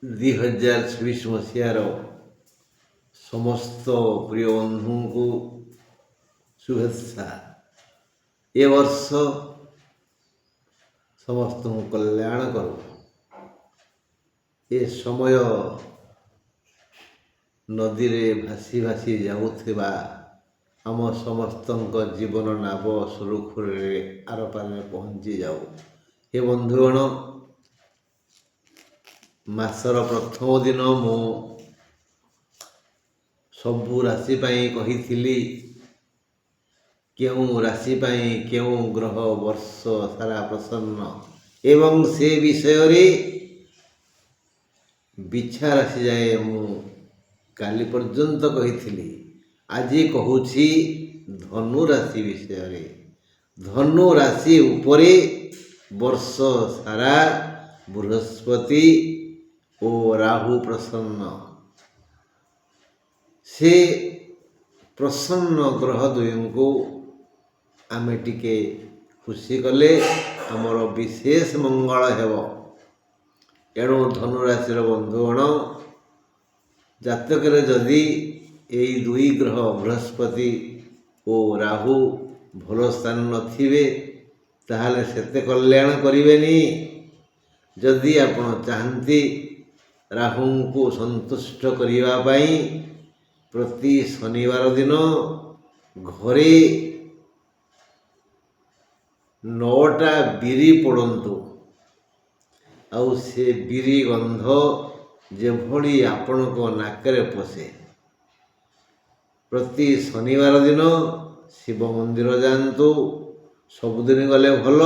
2026 ମସିହାର ସମସ୍ତ ପ୍ରିୟ ବନ୍ଧୁଙ୍କୁ ଶୁଭେଚ୍ଛା। ଏ ବର୍ଷ ସମସ୍ତଙ୍କୁ କଲ୍ୟାଣ କରୁ। ଏ ସମୟ ନଦୀରେ ଭାସି ଭାସି ଯାଉଥିବା ଆମ ସମସ୍ତଙ୍କ ଜୀବନ ନାବ ସୁରୁଖୁରୁରେ ଆରପାରିରେ ପହଞ୍ଚି ଯାଉ। ହେ ବନ୍ଧୁଗଣ, ମାସର ପ୍ରଥମ ଦିନ ମୁଁ ସବୁ ରାଶି ପାଇଁ କହିଥିଲି କେଉଁ ରାଶି ପାଇଁ କେଉଁ ଗ୍ରହ ବର୍ଷ ସାରା ପ୍ରସନ୍ନ, ଏବଂ ସେ ବିଷୟରେ ବିଛା ରାଶି ଯାଏ ମୁଁ କାଲି ପର୍ଯ୍ୟନ୍ତ କହିଥିଲି। ଆଜି କହୁଛି ଧନୁ ରାଶି ବିଷୟରେ। ଧନୁ ରାଶି ଉପରେ ବର୍ଷ ସାରା ବୃହସ୍ପତି ଓ ରାହୁ ପ୍ରସନ୍ନ। ସେ ପ୍ରସନ୍ନ ଗ୍ରହ ଦୁଇଙ୍କୁ ଆମେ ଟିକେ ଖୁସି କଲେ ଆମର ବିଶେଷ ମଙ୍ଗଳ ହେବ। ଏଣୁ ଧନୁରାଶିର ବନ୍ଧୁଗଣ, ଜାତକରେ ଯଦି ଏଇ ଦୁଇ ଗ୍ରହ ବୃହସ୍ପତି ଓ ରାହୁ ଭଲ ସ୍ଥାନ ନଥିବେ ତାହେଲେ ସେତେ କଲ୍ୟାଣ କରିବେନି। ଯଦି ଆପଣ ଚାହାନ୍ତି ରାହୁଙ୍କୁ ସନ୍ତୁଷ୍ଟ କରିବା ପାଇଁ ପ୍ରତି ଶନିବାର ଦିନ ଘରେ 9ଟା ବିରି ପୋଡ଼ନ୍ତୁ, ଆଉ ସେ ବିରି ଗନ୍ଧ ଯେଭଳି ଆପଣଙ୍କ ନାକରେ ପଶେ। ପ୍ରତି ଶନିବାର ଦିନ ଶିବ ମନ୍ଦିର ଯାଆନ୍ତୁ। ସବୁଦିନ ଗଲେ ଭଲ,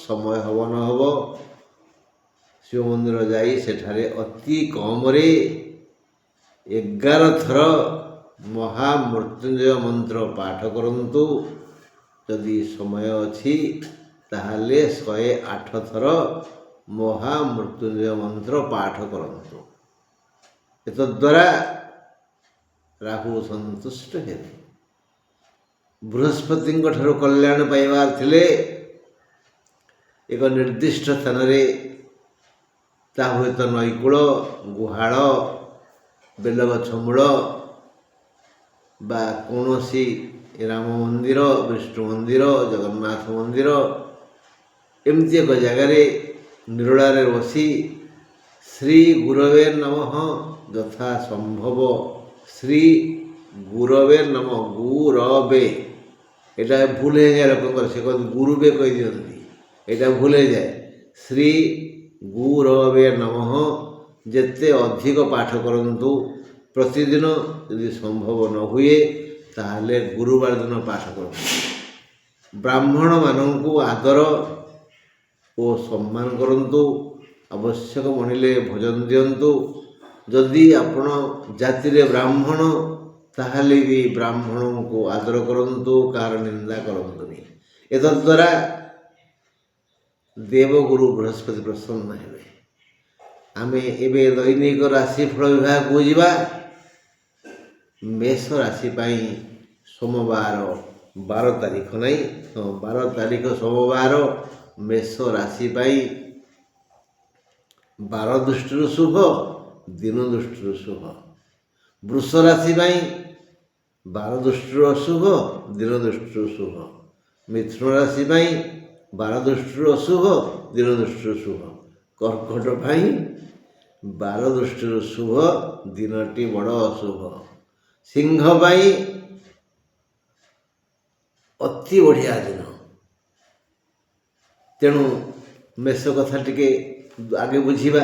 ସମୟ ହେବ ନ ହେବ ଶିବ ମନ୍ଦିର ଯାଇ ସେଠାରେ ଅତି କମରେ 11 ଥର ମହାମୃତ୍ୟୁଞ୍ଜୟ ମନ୍ତ୍ର ପାଠ କରନ୍ତୁ। ଯଦି ସମୟ ଅଛି ତାହେଲେ 108 ଥର ମହାମୃତ୍ୟୁଞ୍ଜୟ ମନ୍ତ୍ର ପାଠ କରନ୍ତୁ। ଏତଦ୍ୱାରା ରାହୁ ସନ୍ତୁଷ୍ଟ ହେବେ। ବୃହସ୍ପତିଙ୍କ ଠାରୁ କଲ୍ୟାଣ ପାଇବାର ଥିଲେ ଏକ ନିର୍ଦ୍ଦିଷ୍ଟ ସ୍ଥାନରେ, ତାହା ହୁଏତ ନଈକୂଳ, ଗୁହାଳ, ବେଲଗଛ ମୂଳ ବା କୌଣସି ରାମ ମନ୍ଦିର, ବିଷ୍ଣୁ ମନ୍ଦିର, ଜଗନ୍ନାଥ ମନ୍ଦିର, ଏମିତି ଏକ ଜାଗାରେ ନିରୋଳାରେ ବସି ଶ୍ରୀ ଗୁରବେ ନମଃ ଯଥା ସମ୍ଭବ, ଶ୍ରୀ ଗୁରବେ ନମଃ, ଗୁରବେ, ଏଇଟା ଭୁଲ ହେଇଯାଏ ଲୋକଙ୍କର, ସେ କହନ୍ତି ଗୁରୁବେ କହିଦିଅନ୍ତି, ଏଇଟା ଭୁଲ ହେଇଯାଏ। ଶ୍ରୀ ଗୁରବେ ନମଃ ଯେତେ ଅଧିକ ପାଠ କରନ୍ତୁ। ପ୍ରତିଦିନ ଯଦି ସମ୍ଭବ ନ ହୁଏ ତାହେଲେ ଗୁରୁବାର ଦିନ ପାଠ କରନ୍ତୁ। ବ୍ରାହ୍ମଣମାନଙ୍କୁ ଆଦର ଓ ସମ୍ମାନ କରନ୍ତୁ। ଆବଶ୍ୟକ ମଣିଲେ ଭୋଜନ ଦିଅନ୍ତୁ। ଯଦି ଆପଣ ଜାତିରେ ବ୍ରାହ୍ମଣ ତାହେଲେ ବି ବ୍ରାହ୍ମଣଙ୍କୁ ଆଦର କରନ୍ତୁ, କାହାର ନିନ୍ଦା କରନ୍ତୁନି। ଏତଦ୍ୱାରା ଦେବଗୁରୁ ବୃହସ୍ପତି ପ୍ରସନ୍ନ ହେବେ। ଆମେ ଏବେ ଦୈନିକ ରାଶିଫଳ ବିଭାଗକୁ ଯିବା। ମେଷ ରାଶି ପାଇଁ ସୋମବାର 12 ତାରିଖ ନାହିଁ, 12 ତାରିଖ ସୋମବାର ମେଷ ରାଶି ପାଇଁ ବାର ଦୃଷ୍ଟିରୁ ଶୁଭ, ଦିନ ଦୃଷ୍ଟିରୁ ଶୁଭ। ବୃଷ ରାଶି ପାଇଁ ବାର ଦୃଷ୍ଟିରୁ ଅଶୁଭ, ଦିନ ଦୃଷ୍ଟିରୁ ଶୁଭ। ମିଥୁନ ରାଶି ପାଇଁ ବାର ଦୃଷ୍ଟିରୁ ଅଶୁଭ, ଦିନ ଦୃଷ୍ଟିରୁ ଶୁଭ। କର୍କଟ ପାଇଁ ବାର ଦୃଷ୍ଟିରୁ ଶୁଭ, ଦିନଟି ବଡ଼ ଅଶୁଭ। ସିଂହ ପାଇଁ ଅତି ବଢ଼ିଆ ଦିନ। ତେଣୁ ମେଷ କଥା ଟିକେ ଆଗେ ବୁଝିବା।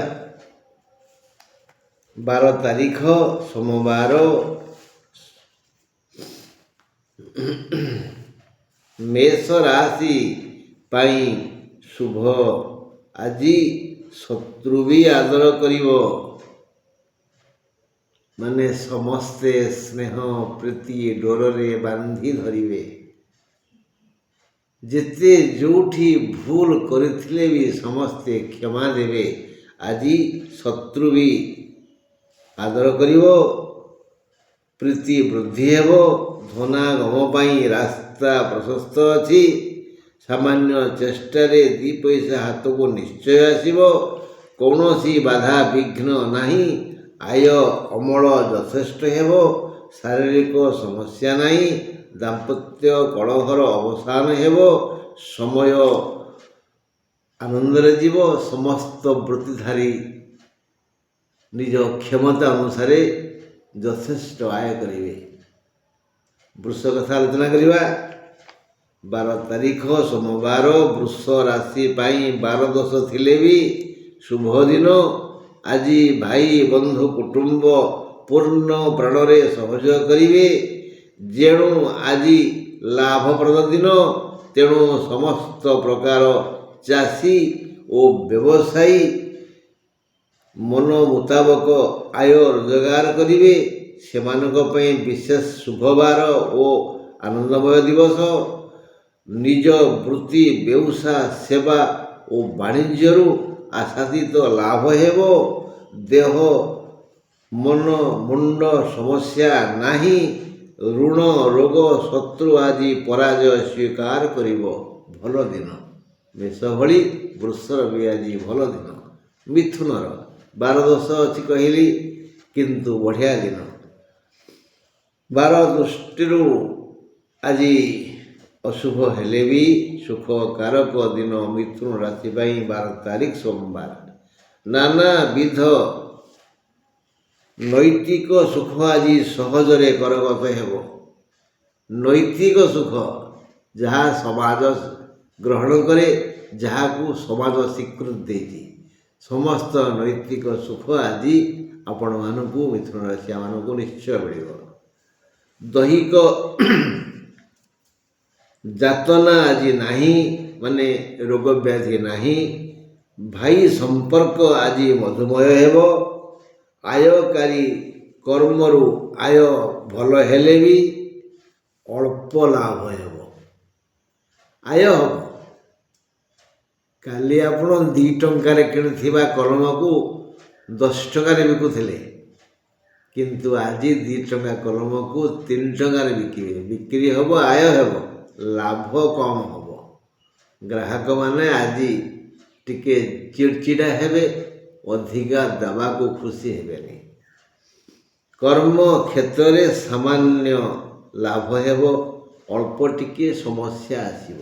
12 ତାରିଖ ସୋମବାର ମେଷ ରାଶି ପାଇଁ ଶୁଭ। ଆଜି ଶତ୍ରୁ ବି ଆଦର କରିବ, ମାନେ ସମସ୍ତେ ସ୍ନେହ ପ୍ରୀତି ଡୋରରେ ବାନ୍ଧି ଧରିବେ। ଯେତେ ଯେଉଁଠି ଭୁଲ କରିଥିଲେ ବି ସମସ୍ତେ କ୍ଷମା ଦେବେ। ଆଜି ଶତ୍ରୁ ବି ଆଦର କରିବ, ପ୍ରୀତି ବୃଦ୍ଧି ହେବ। ଧନାଗମ ପାଇଁ ରାସ୍ତା ପ୍ରଶସ୍ତ ଅଛି। ସାମାନ୍ୟ ଚେଷ୍ଟାରେ 2 ପଇସା ହାତକୁ ନିଶ୍ଚୟ ଆସିବ। କୌଣସି ବାଧା ବିଘ୍ନ ନାହିଁ। ଆୟ ଅମଳ ଯଥେଷ୍ଟ ହେବ। ଶାରୀରିକ ସମସ୍ୟା ନାହିଁ। ଦାମ୍ପତ୍ୟ କଳହର ଅବସାନ ହେବ। ସମୟ ଆନନ୍ଦରେ ଯିବ। ସମସ୍ତ ବୃତ୍ତିଧାରୀ ନିଜ କ୍ଷମତା ଅନୁସାରେ ଯଥେଷ୍ଟ ଆୟ କରିବେ। ବୃଷ କଥା ଆଲୋଚନା କରିବା। 12 ତାରିଖ ସୋମବାର। ବୃଷ ରାଶି ପାଇଁ 12 ଦୋଷ ଥିଲେ ବି ଶୁଭ ଦିନ। ଆଜି ଭାଇ ବନ୍ଧୁ କୁଟୁମ୍ବ ପୂର୍ଣ୍ଣ ପ୍ରାଣରେ ସହଯୋଗ କରିବେ। ଯେଣୁ ଆଜି ଲାଭପ୍ରଦ ଦିନ, ତେଣୁ ସମସ୍ତ ପ୍ରକାର ଚାଷୀ ଓ ବ୍ୟବସାୟୀ ମନ ମୁତାବକ ଆୟ ରୋଜଗାର କରିବେ। ସେମାନଙ୍କ ପାଇଁ ବିଶେଷ ଶୁଭବାର ଓ ଆନନ୍ଦମୟ ଦିବସ। ନିଜ ବୃତ୍ତି, ବ୍ୟବସାୟ, ସେବା ଓ ବାଣିଜ୍ୟରୁ ଆଶାତୀତ ଲାଭ ହେବ। ଦେହ ମନ ମୁଣ୍ଡ ସମସ୍ୟା ନାହିଁ। ଋଣ ରୋଗ ଶତ୍ରୁ ଆଜି ପରାଜୟ ସ୍ୱୀକାର କରିବ। ଭଲ ଦିନ। ମେଷ ଭଳି ବୃଷର ବି ଆଜି ଭଲ ଦିନ। ମିଥୁନର 12 ଦୋଷ ଅଛି କହିଲି, କିନ୍ତୁ ବଢ଼ିଆ ଦିନ। 12 ଦୃଷ୍ଟିରୁ ଆଜି ଅଶୁଭ ହେଲେ ବି ସୁଖକାରକ ଦିନ। ମିଥୁନ ରାଶି ପାଇଁ 12 ତାରିଖ ସୋମବାର। ନାନାବିଧ ନୈତିକ ସୁଖ ଆଜି ସହଜରେ କରଗତ ହେବ। ନୈତିକ ସୁଖ, ଯାହା ସମାଜ ଗ୍ରହଣ କରେ, ଯାହାକୁ ସମାଜ ସ୍ୱୀକୃତି ଦେଇଛି, ସମସ୍ତ ନୈତିକ ସୁଖ ଆଜି ଆପଣମାନଙ୍କୁ, ମିଥୁନ ରାଶିମାନଙ୍କୁ ନିଶ୍ଚୟ ମିଳିବ। ଦୈହିକ ଯାତନା ଆଜି ନାହିଁ, ମାନେ ରୋଗ ବ୍ୟାଧି ନାହିଁ। ଭାଇ ସମ୍ପର୍କ ଆଜି ମଧୁମୟ ହେବ। ଆୟକାରୀ କର୍ମରୁ ଆୟ ଭଲ ହେଲେ ବି ଅଳ୍ପ ଲାଭ ହେବ। ଆୟ ହେବ। କାଲି ଆପଣ 2 ଟଙ୍କାରେ କିଣିଥିବା କଲମକୁ 10 ଟଙ୍କାରେ ବିକୁଥିଲେ, କିନ୍ତୁ ଆଜି 2 ଟଙ୍କା କଲମକୁ 3 ଟଙ୍କାରେ ବିକିବେ। ବିକ୍ରି ହେବ, ଆୟ ହେବ, ଲାଭ କମ୍ ହେବ। ଗ୍ରାହକମାନେ ଆଜି ଟିକେ ଚିଡ଼ଚିଡ଼ା ହେବେ, ଅଧିକା ଦେବାକୁ ଖୁସି ହେବେନି। କର୍ମ କ୍ଷେତ୍ରରେ ସାମାନ୍ୟ ଲାଭ ହେବ, ଅଳ୍ପ ଟିକେ ସମସ୍ୟା ଆସିବ।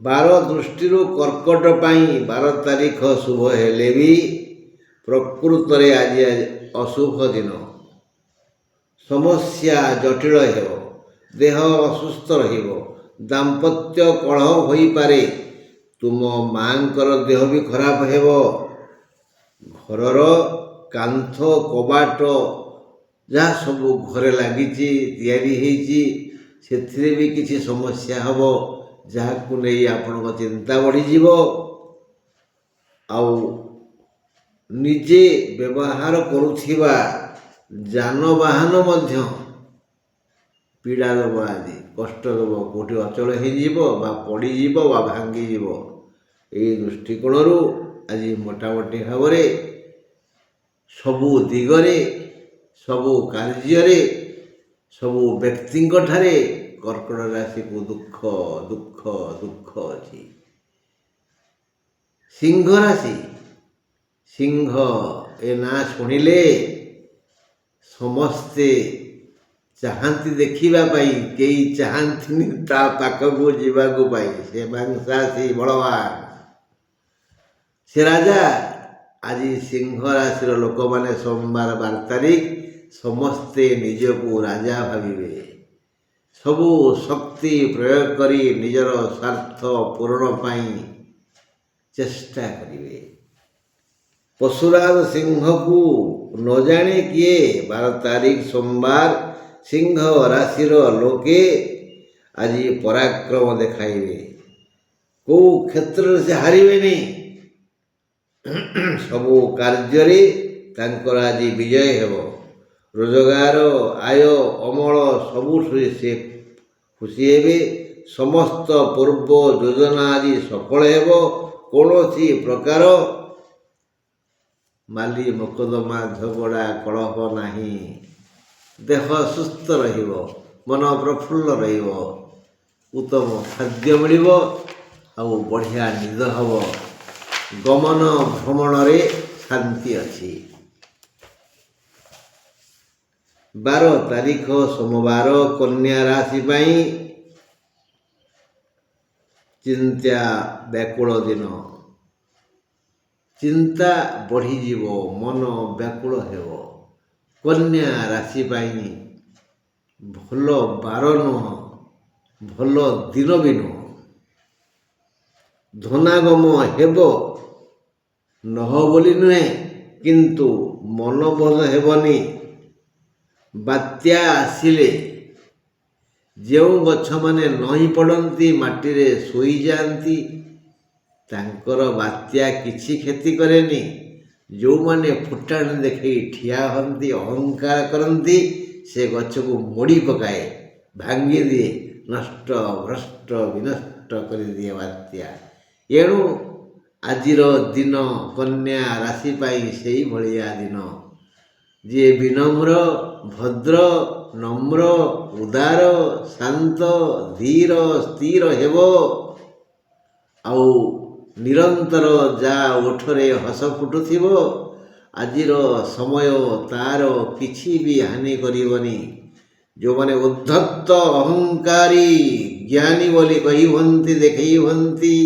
12 ଦୃଷ୍ଟିରୁ କର୍କଟ ପାଇଁ 12 ତାରିଖ ଶୁଭ ହେଲେ ବି ପ୍ରକୃତରେ ଆଜି ଅଶୁଭ ଦିନ। ସମସ୍ୟା ଜଟିଳ ହେବ। ଦେହ ଅସୁସ୍ଥ ରହିବ। ଦାମ୍ପତ୍ୟ କଳହ ହୋଇପାରେ। ତୁମ ମାଙ୍କର ଦେହ ବି ଖରାପ ହେବ। ଘରର କାନ୍ଥ କବାଟ ଯାହା ସବୁ ଘରେ ଲାଗିଛି, ତିଆରି ହେଇଛି, ସେଥିରେ ବି କିଛି ସମସ୍ୟା ହେବ, ଯାହାକୁ ନେଇ ଆପଣଙ୍କ ଚିନ୍ତା ବଢ଼ିଯିବ। ଆଉ ନିଜେ ବ୍ୟବହାର କରୁଥିବା ଯାନବାହନ ମଧ୍ୟ ପୀଡ଼ା ଦେବ, ଆଜି କଷ୍ଟ ଦେବ। କେଉଁଠି ଅଚଳ ହେଇଯିବ, ବା ପଡ଼ିଯିବ, ବା ଭାଙ୍ଗିଯିବ। ଏହି ଦୃଷ୍ଟିକୋଣରୁ ଆଜି ମୋଟାମୋଟି ଭାବରେ ସବୁ ଦିଗରେ, ସବୁ କାର୍ଯ୍ୟରେ, ସବୁ ବ୍ୟକ୍ତିଙ୍କଠାରେ କର୍କଟ ରାଶିକୁ ଦୁଃଖ ଦୁଃଖ ଦୁଃଖ ଅଛି। ସିଂହ ରାଶି। ସିଂହ ଏ ନାଁ ଶୁଣିଲେ ସମସ୍ତେ ଚାହାନ୍ତି ଦେଖିବା ପାଇଁ, କେହି ଚାହାନ୍ତିନି ତା ପାଖକୁ ଯିବାକୁ ପାଇଁ। ସେ ମାଂସାଶୀ ବଳବାନ, ସେ ରାଜା। ଆଜି ସିଂହ ରାଶିର ଲୋକମାନେ ସୋମବାର 12 ତାରିଖ ସମସ୍ତେ ନିଜକୁ ରାଜା ଭାବିବେ। ସବୁ ଶକ୍ତି ପ୍ରୟୋଗ କରି ନିଜର ସ୍ୱାର୍ଥ ପୂରଣ ପାଇଁ ଚେଷ୍ଟା କରିବେ। ପଶୁରାଜ ସିଂହକୁ ନ ଜାଣେ କିଏ? 12 ତାରିଖ ସୋମବାର ସିଂହ ରାଶିର ଲୋକେ ଆଜି ପରାକ୍ରମ ଦେଖାଇବେ। କେଉଁ କ୍ଷେତ୍ରରେ ସେ ହାରିବେନି। ସବୁ କାର୍ଯ୍ୟରେ ତାଙ୍କର ଆଜି ବିଜୟ ହେବ। ରୋଜଗାର, ଆୟ, ଅମଳ ସବୁଥିରେ ସେ ଖୁସି ହେବେ। ସମସ୍ତ ପୂର୍ବ ଯୋଜନା ଆଜି ସଫଳ ହେବ। କୌଣସି ପ୍ରକାର ମାଲି ମକଦ୍ଦମା, ଝଗଡ଼ା, କଳହ ନାହିଁ। ଦେହ ସୁସ୍ଥ ରହିବ। ମନ ପ୍ରଫୁଲ୍ଲ ରହିବ। ଉତ୍ତମ ଖାଦ୍ୟ ମିଳିବ। ଆଉ ବଢ଼ିଆ ନିଦ ହେବ। ଗମନ ଭ୍ରମଣରେ ଶାନ୍ତି ଅଛି। 12 ତାରିଖ ସୋମବାର କନ୍ୟା ରାଶି ପାଇଁ ଚିନ୍ତା ବ୍ୟାକୁଳ ଦିନ। ଚିନ୍ତା ବଢ଼ିଯିବ, ମନ ବ୍ୟାକୁଳ ହେବ। କନ୍ୟା ରାଶି ପାଇଁ ଭଲ ବାର ନୁହଁ, ଭଲ ଦିନ ବି ନୁହଁ। ଧନାଗମ ହେବ, ନହ ବୋଲି ନୁହେଁ, କିନ୍ତୁ ମନବୋଧ ହେବନି। ବାତ୍ୟା ଆସିଲେ ଯେଉଁ ଗଛମାନେ ନଇଁ ପଡ଼ନ୍ତି, ମାଟିରେ ଶୋଇଯାଆନ୍ତି, ତାଙ୍କର ବାତ୍ୟା କିଛି କ୍ଷତି କରେନି। ଯେଉଁମାନେ ଫୁଟାଣି ଦେଖେଇ ଠିଆ ହୁଅନ୍ତି, ଅହଙ୍କାର କରନ୍ତି, ସେ ଗଛକୁ ମୋଡ଼ି ପକାଏ, ଭାଙ୍ଗିଦିଏ, ନଷ୍ଟ ଭ୍ରଷ୍ଟ ବିନଷ୍ଟ କରିଦିଏ ବାତ୍ୟା। ଏଣୁ ଆଜିର ଦିନ କନ୍ୟା ରାଶି ପାଇଁ ସେଇଭଳିଆ ଦିନ। ଯିଏ ବିନମ୍ର, ଭଦ୍ର, ନମ୍ର, ଉଦାର, ଶାନ୍ତ, ଧୀର, ସ୍ଥିର ହେବ, ଆଉ ନିରନ୍ତର ଯା ଓଠରେ ହସ ଫୁଟୁଥିବ, ଆଜିର ସମୟ ତାର କିଛି ବି ହାନି କରିବନି। ଯେଉଁମାନେ ଉଦ୍ଧତ, ଅହଙ୍କାରୀ, ଜ୍ଞାନୀ ବୋଲି କହି ହୁଅନ୍ତି, ଦେଖେଇ ହୁଅନ୍ତି,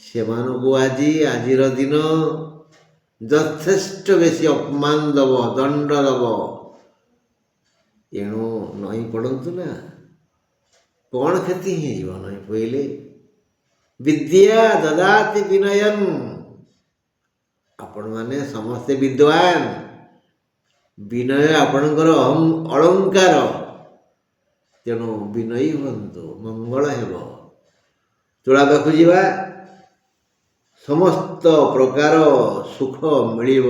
ସେମାନଙ୍କୁ ଆଜିର ଦିନ ଯଥେଷ୍ଟ ବେଶୀ ଅପମାନ ଦେବ, ଦଣ୍ଡ ଦେବ। ଏଣୁ ନଇଁ ପଡ଼ନ୍ତୁ ନା, କ'ଣ କ୍ଷତି ହେଇଯିବ ନଇଁ ପଇଲେ? ବିଦ୍ୟା ଦଦାତି ବିନୟମ୍। ଆପଣମାନେ ସମସ୍ତେ ବିଦ୍ୱାନ, ବିନୟ ଆପଣଙ୍କର ଅଳଙ୍କାର। ତେଣୁ ବିନୟୀ ହୁଅନ୍ତୁ, ମଙ୍ଗଳ ହେବ। ତୁଳା ପାଖକୁ ଯିବା, ସମସ୍ତ ପ୍ରକାର ସୁଖ ମିଳିବ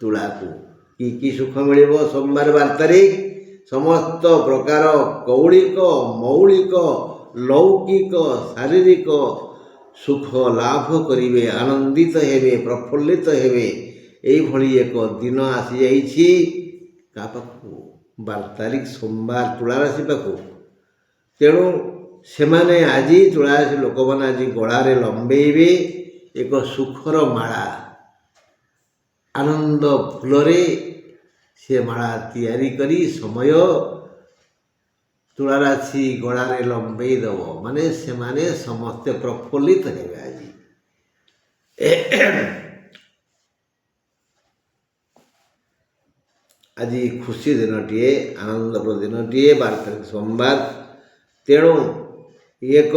ତୁଳାକୁ। କି ସୁଖ ମିଳିବ? ସୋମବାର 12 ତାରିଖ ସମସ୍ତ ପ୍ରକାର କୌଳିକ, ମୌଳିକ, ଲୌକିକ, ଶାରୀରିକ ସୁଖ ଲାଭ କରିବେ, ଆନନ୍ଦିତ ହେବେ, ପ୍ରଫୁଲ୍ଲିତ ହେବେ। ଏଇଭଳି ଏକ ଦିନ ଆସିଯାଇଛି। କାହା ପାଖକୁ? 12 ତାରିଖ ସୋମବାର ତୁଳା ରାଶି ପାଖକୁ। ତେଣୁ ସେମାନେ ଆଜି, ତୁଳା ରାଶି ଲୋକମାନେ ଆଜି ଗଳାରେ ଲମ୍ବେଇବେ ଏକ ସୁଖର ମାଳା। ଆନନ୍ଦ ଫୁଲରେ ସେ ମାଳା ତିଆରି କରି ସମୟ ତୁଳା ରାଶି ଗଳାରେ ଲମ୍ବେଇ ଦେବ। ମାନେ ସେମାନେ ସମସ୍ତେ ପ୍ରଫୁଲ୍ଲିତ ହେବେ ଆଜି। ଆଜି ଖୁସି ଦିନଟିଏ, ଆନନ୍ଦପ୍ରଦ ଦିନଟିଏ, 12 ତାରିଖ ସୋମବାର। ତେଣୁ ଏକ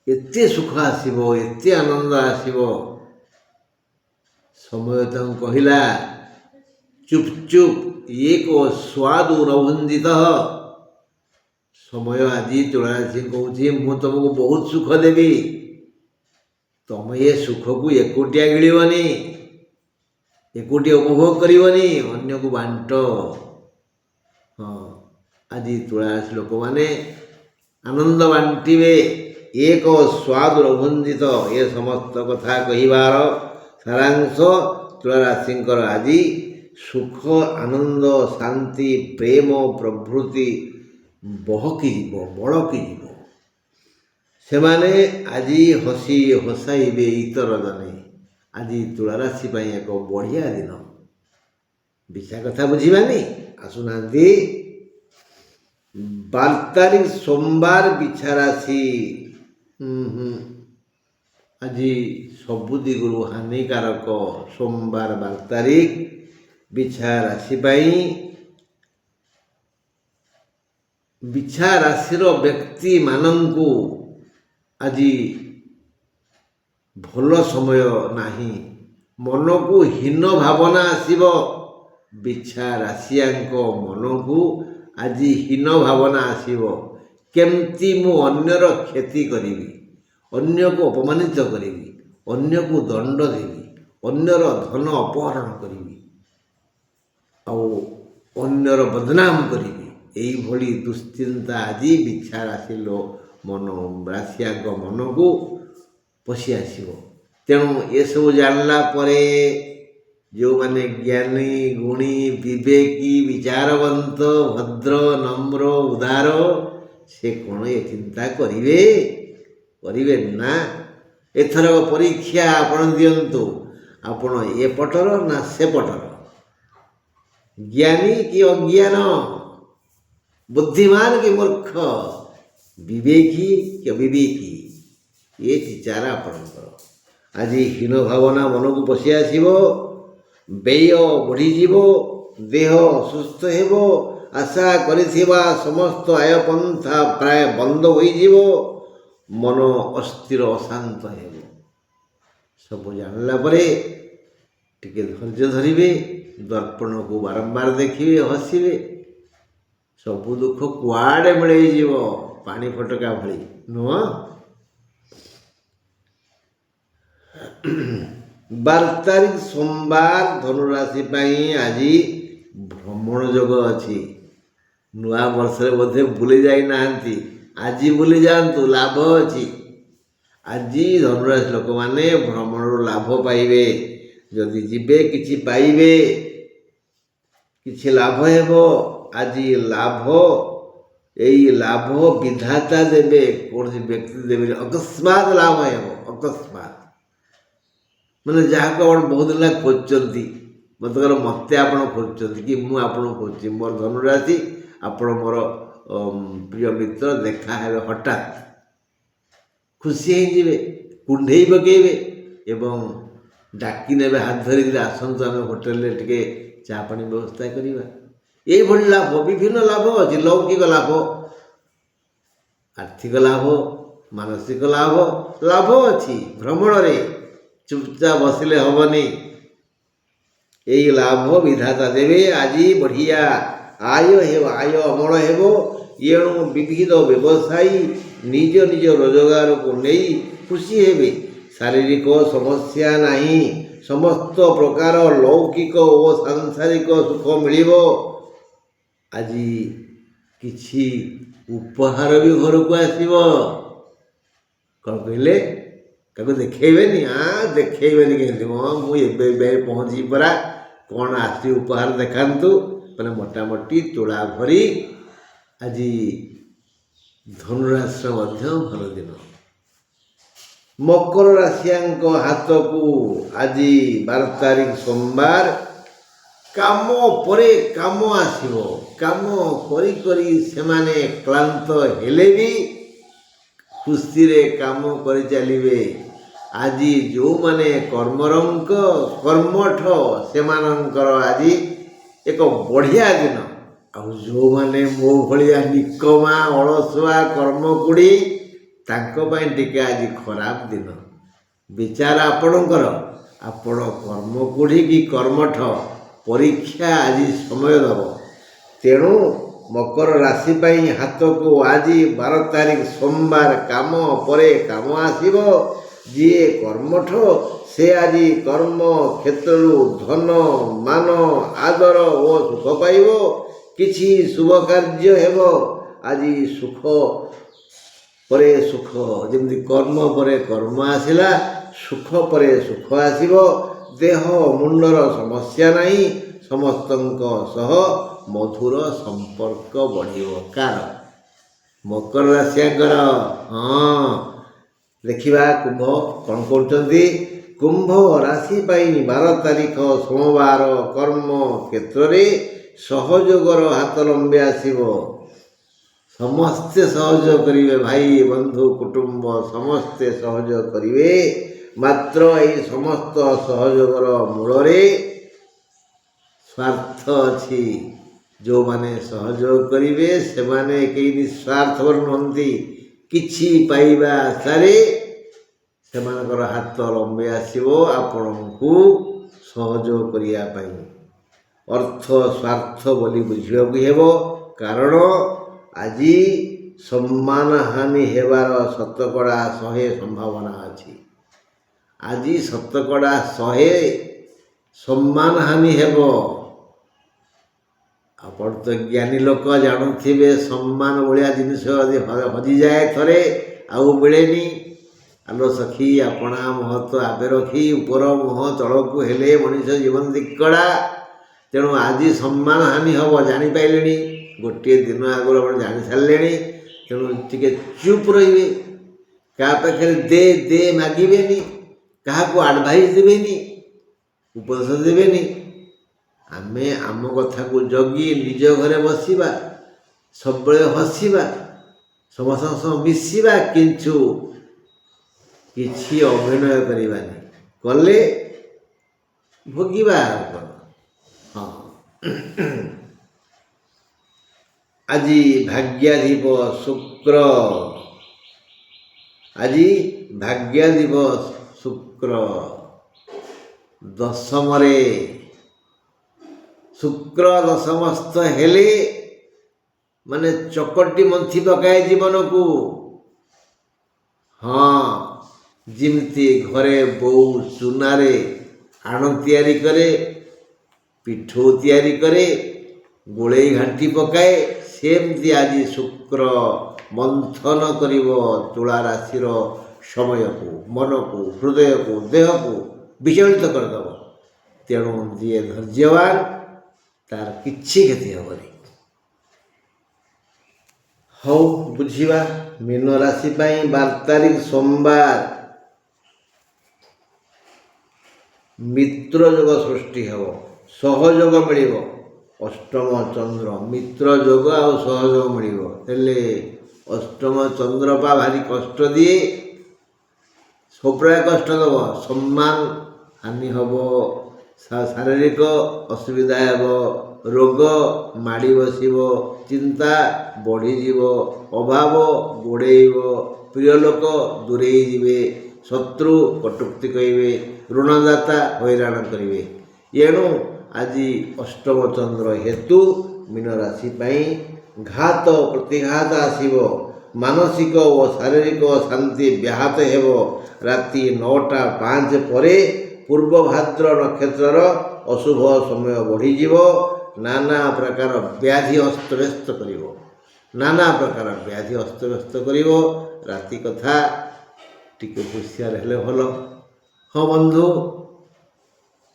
ଏତେ ସୁଖ ଆସିବ, ଏତେ ଆନନ୍ଦ ଆସିବ। ସମୟ ତାଙ୍କୁ କହିଲା, ଚୁପ୍ ଚୁପ୍ ଏକ ସ୍ୱାଦୁ ରଭୁଞ୍ଜିତ। ସମୟ ଆଜି ତୁଳା ରାଶି କହୁଛି, ମୁଁ ତୁମକୁ ବହୁତ ସୁଖ ଦେବି, ତମେ ଏ ସୁଖକୁ ଏକୁଟିଆ ଗିଳିବନି, ଏକୁଟିଆ ଉପଭୋଗ କରିବନି, ଅନ୍ୟକୁ ବାଣ୍ଟ। ହଁ, ଆଜି ତୁଳା ରାଶି ଲୋକମାନେ ଆନନ୍ଦ ବାଣ୍ଟିବେ। ଏକ ସ୍ୱାଦୁ ରଭୁଞ୍ଜିତ। ଏ ସମସ୍ତ କଥା କହିବାର ସାରାଂଶ ତୁଳା ରାଶିଙ୍କର ଆଜି ସୁଖ, ଆନନ୍ଦ, ଶାନ୍ତି, ପ୍ରେମ ପ୍ରଭୃତି ବହକିଯିବ, ବଳକିଯିବ। ସେମାନେ ଆଜି ହସି ହସାଇବେ ଇତର ଜନେ। ଆଜି ତୁଳା ରାଶି ପାଇଁ ଏକ ବଢ଼ିଆ ଦିନ। ବିଶା କଥା ବୁଝିବାନି? ଆସୁନାହାନ୍ତି। 12 ତାରିଖ ସୋମବାର ବିଛା ରାଶି। ଆଜି ସବୁ ଦିଗରୁ ହାନିକାରକ। ସୋମବାର 12 ତାରିଖ ବିଛା ରାଶି ପାଇଁ। ବିଛା ରାଶିର ବ୍ୟକ୍ତିମାନଙ୍କୁ ଆଜି ଭଲ ସମୟ ନାହିଁ। ମନକୁ ହୀନ ଭାବନା ଆସିବ। ବିଛା ରାଶିଆଙ୍କ ମନକୁ ଆଜି ହୀନ ଭାବନା ଆସିବ। କେମିତି ମୁଁ ଅନ୍ୟର କ୍ଷତି କରିବି, ଅନ୍ୟକୁ ଅପମାନିତ କରିବି, ଅନ୍ୟକୁ ଦଣ୍ଡ ଦେବି, ଅନ୍ୟର ଧନ ଅପହରଣ କରିବି, ଆଉ ଅନ୍ୟର ବଦନାମ କରିବି, ଏଇଭଳି ଦୁଶ୍ଚିନ୍ତା ଆଜି ବିଛା ରାଶି ରାଶିଆଙ୍କ ମନକୁ ପଶି ଆସିବ। ତେଣୁ ଏସବୁ ଜାଣିଲା ପରେ ଯେଉଁମାନେ ଜ୍ଞାନୀ, ଗୁଣୀ, ବିବେକୀ, ବିଚାରବନ୍ତ, ଭଦ୍ର, ନମ୍ର, ଉଦାର, ସେ କ'ଣ ଏ ଚିନ୍ତା କରିବେ? କରିବେନି ନା। ଏଥରକ ପରୀକ୍ଷା ଆପଣ ଦିଅନ୍ତୁ, ଆପଣ ଏ ପଟର ନା ସେ ପଟର, ଜ୍ଞାନୀ କି ଅଜ୍ଞାନ, ବୁଦ୍ଧିମାନ କି ମୂର୍ଖ, ବିବେକୀ କି ଅବିବେକୀ, ଏ ବିଚାର ଆପଣଙ୍କର। ଆଜି ହୀନ ଭାବନା ମନକୁ ପଶି ଆସିବ, ବ୍ୟୟ ବଢ଼ିଯିବ, ଦେହ ଅସୁସ୍ଥ ହେବ, ଆଶା କରିଥିବା ସମସ୍ତ ଆୟପନ୍ଥା ପ୍ରାୟ ବନ୍ଦ ହୋଇଯିବ, ମନ ଅସ୍ଥିର ଅଶାନ୍ତ ହେବ। ସବୁ ଜାଣିଲା ପରେ ଟିକେ ଧୈର୍ଯ୍ୟ ଧରିବେ, ଦର୍ପଣକୁ ବାରମ୍ବାର ଦେଖିବେ, ହସିବେ, ସବୁ ଦୁଃଖ କୁଆଡ଼େ ମିଳେଇଯିବ, ପାଣି ଫଟକା ଭଳି ନୁହଁ। 12 ତାରିଖ ସୋମବାର ଧନୁରାଶି ପାଇଁ ଆଜି ଭ୍ରମଣ ଯୋଗ ଅଛି। ନୂଆ ବର୍ଷରେ ବୋଧେ ବୁଲି ଯାଇନାହାନ୍ତି, ଆଜି ବୁଲି ଯାଆନ୍ତୁ, ଲାଭ ଅଛି। ଆଜି ଧନୁରାଶି ଲୋକମାନେ ଭ୍ରମଣରୁ ଲାଭ ପାଇବେ। ଯଦି ଯିବେ କିଛି ପାଇବେ, କିଛି ଲାଭ ହେବ। ଆଜି ଲାଭ, ଏଇ ଲାଭ ବିଧାତା ଦେବେ, କୌଣସି ବ୍ୟକ୍ତି ଦେବେନି। ଅକସ୍ମାତ ଲାଭ ହେବ, ଅକସ୍ମାତ। ମାନେ ଯାହାକୁ ଆପଣ ବହୁତ ଦିନ ଖୋଜୁଛନ୍ତି, ମତେକର ମୋତେ ଆପଣ ଖୋଜୁଛନ୍ତି କି ମୁଁ ଆପଣଙ୍କୁ ଖୋଜୁଛି, ମୋର ଧନୁରାଶି, ଆପଣ ମୋର ପ୍ରିୟ ମିତ୍ର, ଦେଖା ହେବେ ହଠାତ୍, ଖୁସି ହେଇଯିବେ, କୁଣ୍ଢେଇ ପକେଇବେ ଏବଂ ଡାକି ନେବେ, ହାତ ଧରିକିରି ଆସନ୍ତୁ ଆମେ ହୋଟେଲରେ ଟିକେ ଚା ପାଣି ବ୍ୟବସ୍ଥା କରିବା। ଏଇଭଳି ଲାଭ, ବିଭିନ୍ନ ଲାଭ ଅଛି। ଲୌକିକ ଲାଭ, ଆର୍ଥିକ ଲାଭ, ମାନସିକ ଲାଭ, ଲାଭ ଅଛି ଭ୍ରମଣରେ। ଚୁପଚାପ ବସିଲେ ହେବନି, ଏଇ ଲାଭ ବିଧାତା ଦେବେ। ଆଜି ବଢ଼ିଆ ଆୟ ହେବ, ଆୟ ଅମଳ ହେବ। ଏଣୁ ବିବିଧ ବ୍ୟବସାୟୀ ନିଜ ନିଜ ରୋଜଗାରକୁ ନେଇ ଖୁସି ହେବେ। ଶାରୀରିକ ସମସ୍ୟା ନାହିଁ, ସମସ୍ତ ପ୍ରକାର ଲୌକିକ ଓ ସାଂସାରିକ ସୁଖ ମିଳିବ। ଆଜି କିଛି ଉପହାର ବି ଘରକୁ ଆସିବ। କ'ଣ କହିଲେ? ତାକୁ ଦେଖେଇବେନି? ଦେଖେଇବେନି କେମିତି? ମୁଁ ଏବେ ପହଞ୍ଚିବି ପରା, କ'ଣ ଆସି ଉପହାର ଦେଖାନ୍ତୁ। ମାନେ ମୋଟାମୋଟି ତୁଳା ଭରି ଆଜି ଧନୁରାଶିର ମଧ୍ୟ ଭଲ ଦିନ। ମକର ରାଶିଆଙ୍କ ହାତକୁ ଆଜି 12 ତାରିଖ ସୋମବାର କାମ ପରେ କାମ ଆସିବ। କାମ କରି କରି ସେମାନେ କ୍ଳାନ୍ତ ହେଲେ ବି ଖୁସିରେ କାମ କରି ଚାଲିବେ। ଆଜି ଯେଉଁମାନେ କର୍ମଠ, ସେମାନଙ୍କର ଆଜି ଏକ ବଢ଼ିଆ ଦିନ। ଆଉ ଯେଉଁମାନେ ମୋ ଭଳିଆ ନିକମା, ଅଳସୁଆ, କର୍ମକୁଡ଼ି, ତାଙ୍କ ପାଇଁ ଟିକେ ଆଜି ଖରାପ ଦିନ। ବିଚାର ଆପଣଙ୍କର। ଆପଣ କର୍ମକୁଡ଼ି କି କର୍ମଠ, ପରୀକ୍ଷା ଆଜି ସମୟ ଦେବ। ତେଣୁ ମକର ରାଶି ପାଇଁ ହାତକୁ ଆଜି 12 ତାରିଖ ସୋମବାର କାମ ପରେ କାମ ଆସିବ। ଯିଏ କର୍ମଠ, ସେ ଆଜି କର୍ମ କ୍ଷେତ୍ରରୁ ଧନ, ମାନ, ଆଦର ଓ ସୁଖ ପାଇବ। କିଛି ଶୁଭ କାର୍ଯ୍ୟ ହେବ। ଆଜି ସୁଖ ପରେ ସୁଖ, ଯେମିତି କର୍ମ ପରେ କର୍ମ ଆସିଲା, ସୁଖ ପରେ ସୁଖ ଆସିବ। ଦେହ ମୁଣ୍ଡର ସମସ୍ୟା ନାହିଁ, ସମସ୍ତଙ୍କ ସହ ମଧୁର ସମ୍ପର୍କ ବଢ଼ିବ। କାର? ମକର ରାଶିଆଙ୍କର। ଦେଖିବା କୁମ୍ଭ କ'ଣ କରୁଛନ୍ତି। କୁମ୍ଭ ରାଶି ପାଇଁ 12 ତାରିଖ ସୋମବାର କର୍ମ କ୍ଷେତ୍ରରେ ସହଯୋଗର ହାତ ଲମ୍ବି ଆସିବ। ସମସ୍ତେ ସହଯୋଗ କରିବେ, ଭାଇ ବନ୍ଧୁ କୁଟୁମ୍ବ ସମସ୍ତେ ସହଯୋଗ କରିବେ। ମାତ୍ର ଏହି ସମସ୍ତ ସହଯୋଗର ମୂଳରେ ସ୍ୱାର୍ଥ ଅଛି। ଯେଉଁମାନେ ସହଯୋଗ କରିବେ ସେମାନେ କେହି ନିଃସ୍ୱାର୍ଥପର ନୁହନ୍ତି। କିଛି ପାଇବା ଆଶାରେ ସେମାନଙ୍କର ହାତ ଲମ୍ବି ଆସିବ ଆପଣଙ୍କୁ ସହଯୋଗ କରିବା ପାଇଁ। ଅର୍ଥ ସ୍ୱାର୍ଥ ବୋଲି ବୁଝିବାକୁ ହେବ। କାରଣ ଆଜି ସମ୍ମାନ ହାନି ହେବାର ଶତକଡ଼ା 100 ସମ୍ଭାବନା ଅଛି। ଆଜି ଶତକଡ଼ା 100 ସମ୍ମାନ ହାନି ହେବ। ଆପଣ ତ ଜ୍ଞାନୀ ଲୋକ, ଜାଣୁଥିବେ ସମ୍ମାନ ଭଳିଆ ଜିନିଷ ଯଦି ହଜିଯାଏ ଥରେ ଆଉ ମିଳେନି। ଆଲୋ ସଖୀ, ଆପଣା ମହତ୍ଵ ଆବେ ରଖି ଉପର ମୁହଁ ତଳକୁ ହେଲେ ମଣିଷ ଜୀବନ ଦିକଡ଼ା। ତେଣୁ ଆଜି ସମ୍ମାନ ହାନି ହେବ, ଜାଣିପାରିଲେଣି। ଗୋଟିଏ ଦିନ ଆଗରୁ ଆପଣ ଜାଣି ସାରିଲେଣି। ତେଣୁ ଟିକେ ଚୁପ୍ ରହିବେ। କାହା ପାଖରେ ଦେ ଦେ ମାଗିବେନି, କାହାକୁ ଆଡ଼ଭାଇସ୍ ଦେବେନି, ଉପଦେଶ ଦେବେନି। ଆମେ ଆମ କଥାକୁ ଜଗି ନିଜ ଘରେ ବସିବା, ସବୁବେଳେ ହସିବା, ସମସ୍ତଙ୍କ ସହ ମିଶିବା, କିନ୍ତୁ କିଛି ଅଭିନୟ କରିବାନି। କଲେ ଭୋଗିବା ଆଉ କ'ଣ। ହଁ, ଆଜି ଭାଗ୍ୟାଧିପ ଶୁକ୍ର, ଆଜି ଭାଗ୍ୟାଧିପ ଶୁକ୍ର ଦଶମରେ। ଶୁକ୍ର ଦଶମସ୍ଥ ହେଲେ ମାନେ ଚକଟି ମନ୍ଥି ପକାଏ ଜୀବନକୁ। ହଁ, ଯେମିତି ଘରେ ବୋଉ ଚୁନାରେ ଆଣ ତିଆରି କରେ, ପିଠଉ ତିଆରି କରେ, ଗୋଳେଇ ଘାଣ୍ଟି ପକାଏ, ସେମିତି ଆଜି ଶୁକ୍ର ମନ୍ଥନ କରିବ ତୁଳା ରାଶିର ସମୟକୁ, ମନକୁ, ହୃଦୟକୁ, ଦେହକୁ ବିଚଳିତ କରିଦେବ। ତେଣୁ ଯିଏ ଧୈର୍ଯ୍ୟବାନ ତାର କିଛି କ୍ଷତି ହେବନି। ହଉ, ବୁଝିବା। ମୀନ ରାଶି ପାଇଁ 12 ତାରିଖ ସୋମବାର ମିତ୍ର ଯୋଗ ସୃଷ୍ଟି ହେବ, ସହଯୋଗ ମିଳିବ। ଅଷ୍ଟମ ଚନ୍ଦ୍ର, ମିତ୍ର ଯୋଗ ଆଉ ସହଯୋଗ ମିଳିବ। ହେଲେ ଅଷ୍ଟମ ଚନ୍ଦ୍ର ପା ଭାରି କଷ୍ଟ ଦିଏ, ସବୁପ୍ରକାର କଷ୍ଟ ଦେବ। ସମ୍ମାନ ହାନି ହେବ, ଶାରୀରିକ ଅସୁବିଧା ହେବ, ରୋଗ ମାଡ଼ି ବସିବ, ଚିନ୍ତା ବଢ଼ିଯିବ, ଅଭାବ ଗୋଡ଼େଇବ, ପ୍ରିୟ ଲୋକ ଦୂରେଇ ଯିବେ, ଶତ୍ରୁ କଟୁକ୍ତି କହିବେ, ଋଣଦାତା ହଇରାଣ କରିବେ। ଏଣୁ ଆଜି ଅଷ୍ଟମ ଚନ୍ଦ୍ର ହେତୁ ମୀନ ରାଶି ପାଇଁ ଘାତ ପ୍ରତିଘାତ ଆସିବ। ମାନସିକ ଓ ଶାରୀରିକ ଶାନ୍ତି ବ୍ୟାହତ ହେବ। ରାତି 9ଟା 5 ପରେ ପୂର୍ବ ଭାଦ୍ର ନକ୍ଷତ୍ରର ଅଶୁଭ ସମୟ ବଢ଼ିଯିବ। ନାନା ପ୍ରକାର ବ୍ୟାଧି ଅସ୍ତବ୍ୟସ୍ତ କରିବ, ନାନା ପ୍ରକାର ବ୍ୟାଧି ଅସ୍ତବ୍ୟସ୍ତ କରିବ। ରାତି କଥା ଟିକେ ହୁସିଆର ହେଲେ ଭଲ। ହଁ ବନ୍ଧୁ,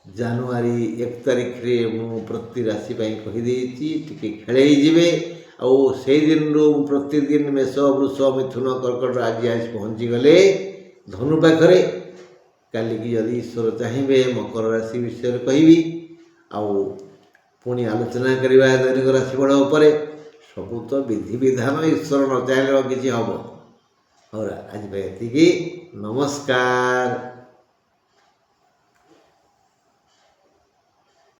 ଜାନୁଆରୀ 1 ତାରିଖରେ ମୁଁ ପ୍ରତି ରାଶି ପାଇଁ କହିଦେଇଛି, ଟିକେ ଖେଳେଇ ଯିବେ। ଆଉ ସେଇଦିନରୁ ପ୍ରତିଦିନ ମେଷ, ବୃଷ, ମିଥୁନ, କର୍କଟ ଆଜି ପହଞ୍ଚିଗଲେ ଧନୁ ପାଖରେ। କାଲିକି ଯଦି ଈଶ୍ୱର ଚାହିଁବେ ମକର ରାଶି ବିଷୟରେ କହିବି। ଆଉ ପୁଣି ଆଲୋଚନା କରିବା ଦୈନିକ ରାଶିଫଳ ଉପରେ। ସବୁ ତ ବିଧିବିଧାନ, ଈଶ୍ୱର ନ ଚାହିଁଲେ କିଛି ହେବ। ହଉ, ଆଜି ପାଇଁ ଏତିକି। ନମସ୍କାର।